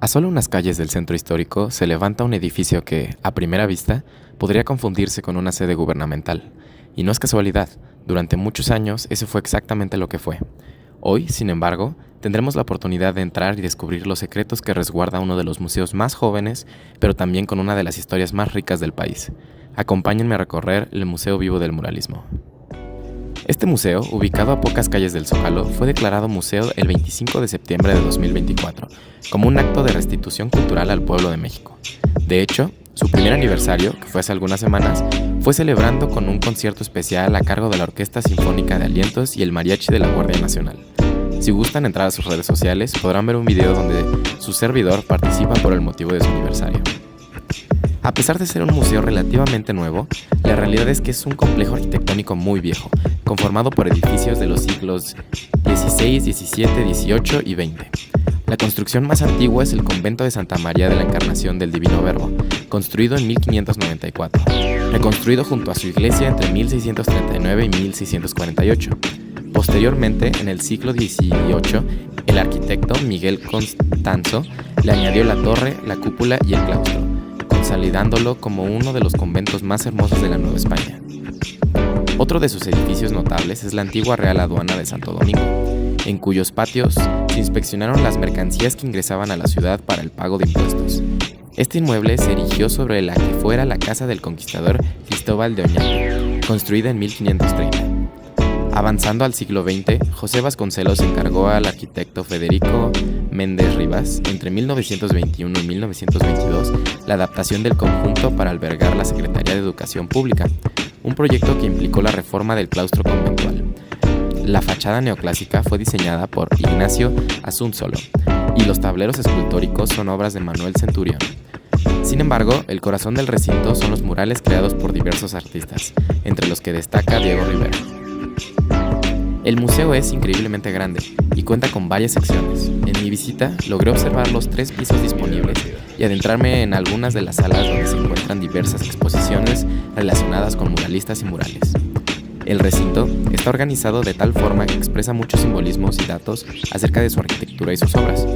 A solo unas calles del centro histórico se levanta un edificio que, a primera vista, podría confundirse con una sede gubernamental. Y no es casualidad, durante muchos años ese fue exactamente lo que fue. Hoy, sin embargo, tendremos la oportunidad de entrar y descubrir los secretos que resguarda uno de los museos más jóvenes, pero también con una de las historias más ricas del país. Acompáñenme a recorrer el Museo Vivo del Muralismo. Este museo, ubicado a pocas calles del Zócalo, fue declarado museo el 25 de septiembre de 2024, como un acto de restitución cultural al pueblo de México. De hecho, su primer aniversario, que fue hace algunas semanas, fue celebrando con un concierto especial a cargo de la Orquesta Sinfónica de Alientos y el Mariachi de la Guardia Nacional. Si gustan entrar a sus redes sociales, podrán ver un video donde su servidor participa por el motivo de su aniversario. A pesar de ser un museo relativamente nuevo, la realidad es que es un complejo arquitectónico muy viejo, conformado por edificios de los siglos XVI, XVII, XVIII y XX. La construcción más antigua es el convento de Santa María de la Encarnación del Divino Verbo, construido en 1594, reconstruido junto a su iglesia entre 1639 y 1648. Posteriormente, en el siglo XVIII, el arquitecto Miguel Constanzo le añadió la torre, la cúpula y el claustro, consolidándolo como uno de los conventos más hermosos de la Nueva España. Otro de sus edificios notables es la antigua Real Aduana de Santo Domingo, en cuyos patios se inspeccionaron las mercancías que ingresaban a la ciudad para el pago de impuestos. Este inmueble se erigió sobre la que fuera la casa del conquistador Cristóbal de Oñate, construida en 1530. Avanzando al siglo XX, José Vasconcelos encargó al arquitecto Federico Méndez Rivas, entre 1921 y 1922, la adaptación del conjunto para albergar la Secretaría de Educación Pública, un proyecto que implicó la reforma del claustro conventual. La fachada neoclásica fue diseñada por Ignacio Asunzolo, y los tableros escultóricos son obras de Manuel Centurión. Sin embargo, el corazón del recinto son los murales creados por diversos artistas, entre los que destaca Diego Rivera. El museo es increíblemente grande y cuenta con varias secciones. En mi visita logré observar los 3 pisos disponibles y adentrarme en algunas de las salas donde se encuentran diversas exposiciones relacionadas con muralistas y murales. El recinto está organizado de tal forma que expresa muchos simbolismos y datos acerca de su arquitectura y sus obras.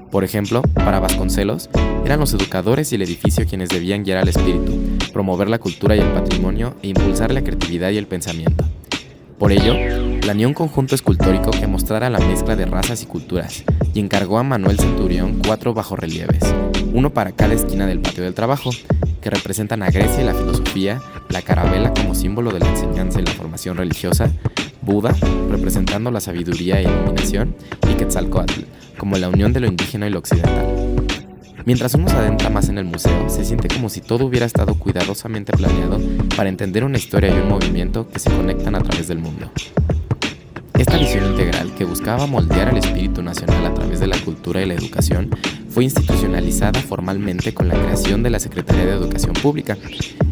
Por ejemplo, para Vasconcelos, eran los educadores y el edificio quienes debían guiar al espíritu, promover la cultura y el patrimonio e impulsar la creatividad y el pensamiento. Por ello, planeó un conjunto escultórico que mostrara la mezcla de razas y culturas y encargó a Manuel Centurión 4 bajorrelieves, uno para cada esquina del patio del trabajo, que representan a Grecia y la filosofía, la carabela como símbolo de la enseñanza y la formación religiosa, Buda, representando la sabiduría e iluminación, y Quetzalcóatl, como la unión de lo indígena y lo occidental. Mientras uno se adentra más en el museo, se siente como si todo hubiera estado cuidadosamente planeado para entender una historia y un movimiento que se conectan a través del mundo. Esta visión integral, que buscaba moldear el espíritu nacional a través de la cultura y la educación, fue institucionalizada formalmente con la creación de la Secretaría de Educación Pública.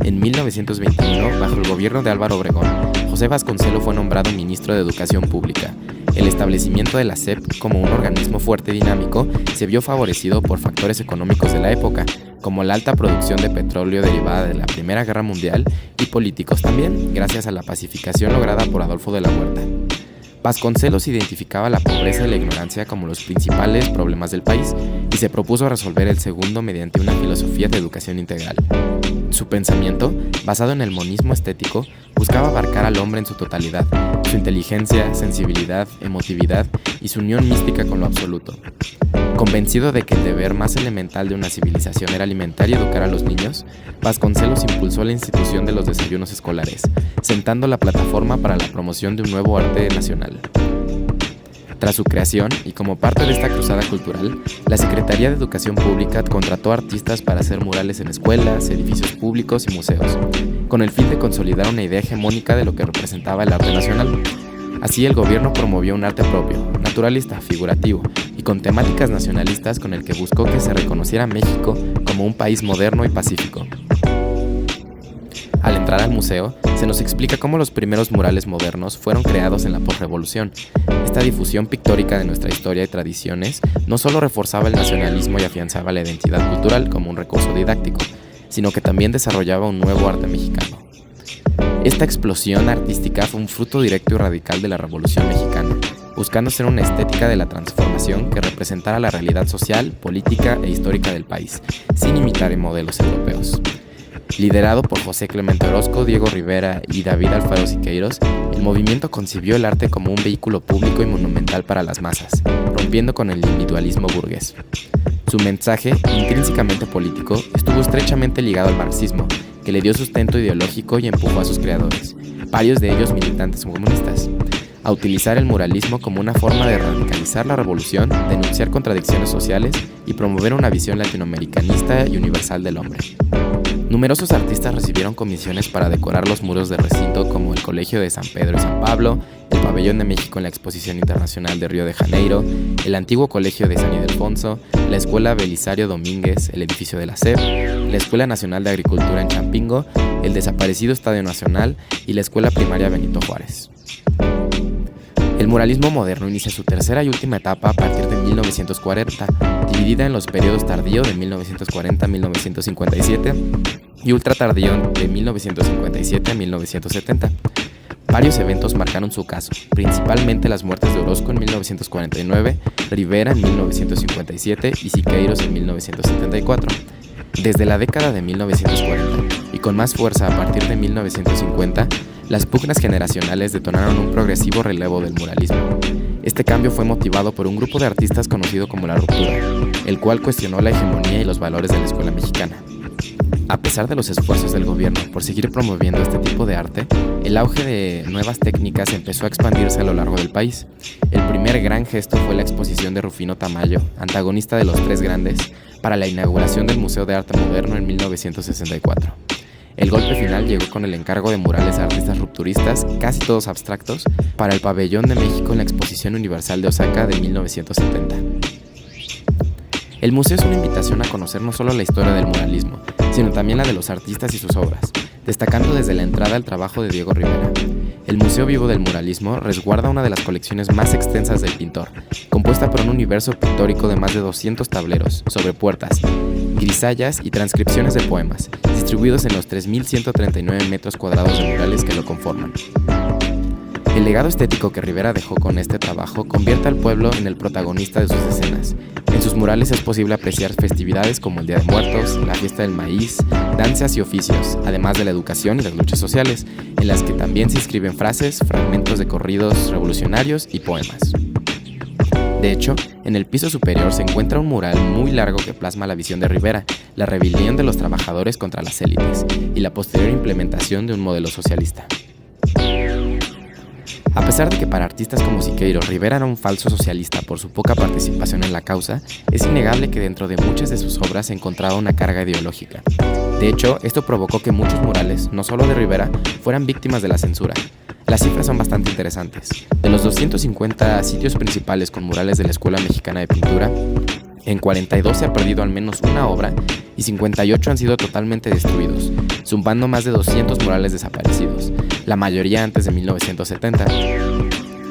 En 1921, bajo el gobierno de Álvaro Obregón, José Vasconcelos fue nombrado ministro de Educación Pública. El establecimiento de la SEP como un organismo fuerte y dinámico se vio favorecido por factores económicos de la época, como la alta producción de petróleo derivada de la Primera Guerra Mundial, y políticos también, gracias a la pacificación lograda por Adolfo de la Huerta. Vasconcelos identificaba la pobreza y la ignorancia como los principales problemas del país y se propuso resolver el segundo mediante una filosofía de educación integral. Su pensamiento, basado en el monismo estético, buscaba abarcar al hombre en su totalidad, su inteligencia, sensibilidad, emotividad y su unión mística con lo absoluto. Convencido de que el deber más elemental de una civilización era alimentar y educar a los niños, Vasconcelos impulsó la institución de los desayunos escolares, sentando la plataforma para la promoción de un nuevo arte nacional. Tras su creación, y como parte de esta cruzada cultural, la Secretaría de Educación Pública contrató artistas para hacer murales en escuelas, edificios públicos y museos, con el fin de consolidar una idea hegemónica de lo que representaba el arte nacional. Así, el gobierno promovió un arte propio, naturalista, figurativo y con temáticas nacionalistas, con el que buscó que se reconociera a México como un país moderno y pacífico. Al entrar al museo, se nos explica cómo los primeros murales modernos fueron creados en la posrevolución. Esta difusión pictórica de nuestra historia y tradiciones no solo reforzaba el nacionalismo y afianzaba la identidad cultural como un recurso didáctico, sino que también desarrollaba un nuevo arte mexicano. Esta explosión artística fue un fruto directo y radical de la Revolución Mexicana, buscando ser una estética de la transformación que representara la realidad social, política e histórica del país, sin imitar modelos europeos. Liderado por José Clemente Orozco, Diego Rivera y David Alfaro Siqueiros, el movimiento concibió el arte como un vehículo público y monumental para las masas, rompiendo con el individualismo burgués. Su mensaje, intrínsecamente político, estuvo estrechamente ligado al marxismo, que le dio sustento ideológico y empujó a sus creadores, varios de ellos militantes comunistas, a utilizar el muralismo como una forma de radicalizar la revolución, denunciar contradicciones sociales y promover una visión latinoamericanista y universal del hombre. Numerosos artistas recibieron comisiones para decorar los muros de recinto como el Colegio de San Pedro y San Pablo, el Pabellón de México en la Exposición Internacional de Río de Janeiro, el antiguo Colegio de San Ildefonso, la Escuela Belisario Domínguez, el edificio de la SEP, la Escuela Nacional de Agricultura en Champingo, el desaparecido Estadio Nacional y la Escuela Primaria Benito Juárez. El muralismo moderno inicia su tercera y última etapa a partir de 1940, dividida en los periodos tardío de 1940 a 1957 y ultra tardío de 1957 a 1970. Varios eventos marcaron su caso, principalmente las muertes de Orozco en 1949, Rivera en 1957 y Siqueiros en 1974. Desde la década de 1940, y con más fuerza a partir de 1950, las pugnas generacionales detonaron un progresivo relevo del muralismo. Este cambio fue motivado por un grupo de artistas conocido como La Ruptura, el cual cuestionó la hegemonía y los valores de la escuela mexicana. A pesar de los esfuerzos del gobierno por seguir promoviendo este tipo de arte, el auge de nuevas técnicas empezó a expandirse a lo largo del país. El primer gran gesto fue la exposición de Rufino Tamayo, antagonista de Los Tres Grandes, para la inauguración del Museo de Arte Moderno en 1964. El golpe final llegó con el encargo de murales a artistas rupturistas, casi todos abstractos, para el Pabellón de México en la Exposición Universal de Osaka de 1970. El museo es una invitación a conocer no solo la historia del muralismo, sino también la de los artistas y sus obras, destacando desde la entrada el trabajo de Diego Rivera. El Museo Vivo del Muralismo resguarda una de las colecciones más extensas del pintor, compuesta por un universo pictórico de más de 200 tableros, sobre puertas, grisallas y transcripciones de poemas, distribuidos en los 3.139 metros cuadrados de murales que lo conforman. El legado estético que Rivera dejó con este trabajo convierte al pueblo en el protagonista de sus escenas. En sus murales es posible apreciar festividades como el Día de Muertos, la Fiesta del Maíz, danzas y oficios, además de la educación y las luchas sociales, en las que también se inscriben frases, fragmentos de corridos revolucionarios y poemas. De hecho, en el piso superior se encuentra un mural muy largo que plasma la visión de Rivera, la rebelión de los trabajadores contra las élites y la posterior implementación de un modelo socialista. A pesar de que para artistas como Siqueiros Rivera era un falso socialista por su poca participación en la causa, es innegable que dentro de muchas de sus obras se encontraba una carga ideológica. De hecho, esto provocó que muchos murales, no solo de Rivera, fueran víctimas de la censura. Las cifras son bastante interesantes. De los 250 sitios principales con murales de la Escuela Mexicana de Pintura, en 42 se ha perdido al menos una obra y 58 han sido totalmente destruidos, sumando más de 200 murales desaparecidos, la mayoría antes de 1970.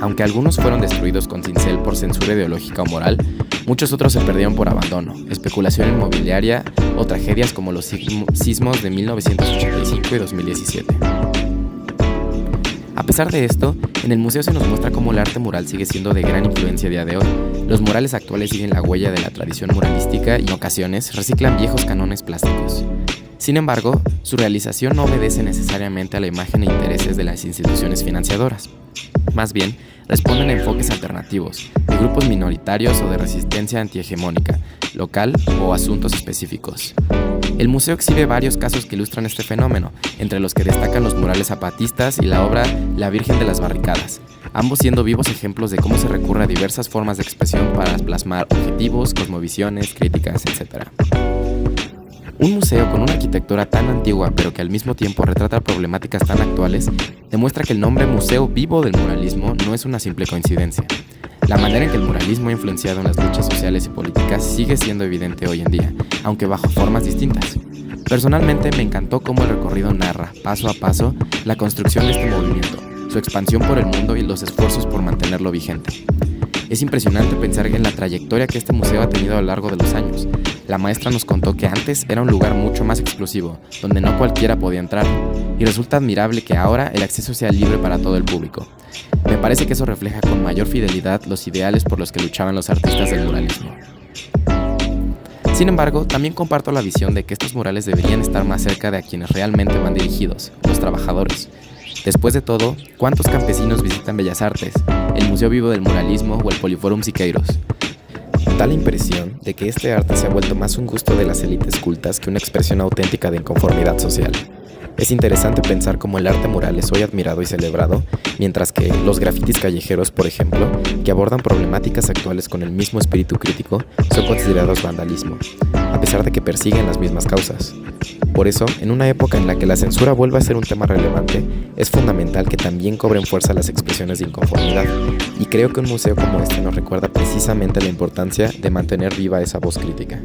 Aunque algunos fueron destruidos con cincel por censura ideológica o moral, muchos otros se perdieron por abandono, especulación inmobiliaria o tragedias como los sismos de 1985 y 2017. A pesar de esto, en el museo se nos muestra cómo el arte mural sigue siendo de gran influencia a día de hoy. Los murales actuales siguen la huella de la tradición muralística y en ocasiones reciclan viejos cánones plásticos. Sin embargo, su realización no obedece necesariamente a la imagen e intereses de las instituciones financiadoras. Más bien, responden a enfoques alternativos, de grupos minoritarios o de resistencia antihegemónica, local o asuntos específicos. El museo exhibe varios casos que ilustran este fenómeno, entre los que destacan los murales zapatistas y la obra La Virgen de las Barricadas, ambos siendo vivos ejemplos de cómo se recurre a diversas formas de expresión para plasmar objetivos, cosmovisiones, críticas, etc. Un museo con una arquitectura tan antigua pero que al mismo tiempo retrata problemáticas tan actuales demuestra que el nombre Museo Vivo del Muralismo no es una simple coincidencia. La manera en que el muralismo ha influenciado en las luchas sociales y políticas sigue siendo evidente hoy en día, aunque bajo formas distintas. Personalmente me encantó cómo el recorrido narra, paso a paso, la construcción de este movimiento, su expansión por el mundo y los esfuerzos por mantenerlo vigente. Es impresionante pensar en la trayectoria que este museo ha tenido a lo largo de los años. La maestra nos contó que antes era un lugar mucho más exclusivo, donde no cualquiera podía entrar, y resulta admirable que ahora el acceso sea libre para todo el público. Me parece que eso refleja con mayor fidelidad los ideales por los que luchaban los artistas del muralismo. Sin embargo, también comparto la visión de que estos murales deberían estar más cerca de a quienes realmente van dirigidos, los trabajadores. Después de todo, ¿cuántos campesinos visitan Bellas Artes, el Museo Vivo del Muralismo o el Poliforum Siqueiros? Da la impresión de que este arte se ha vuelto más un gusto de las élites cultas que una expresión auténtica de inconformidad social. Es interesante pensar cómo el arte mural es hoy admirado y celebrado, mientras que los grafitis callejeros, por ejemplo, que abordan problemáticas actuales con el mismo espíritu crítico, son considerados vandalismo, a pesar de que persiguen las mismas causas. Por eso, en una época en la que la censura vuelve a ser un tema relevante, es fundamental que también cobren fuerza las expresiones de inconformidad, y creo que un museo como este nos recuerda precisamente la importancia de mantener viva esa voz crítica.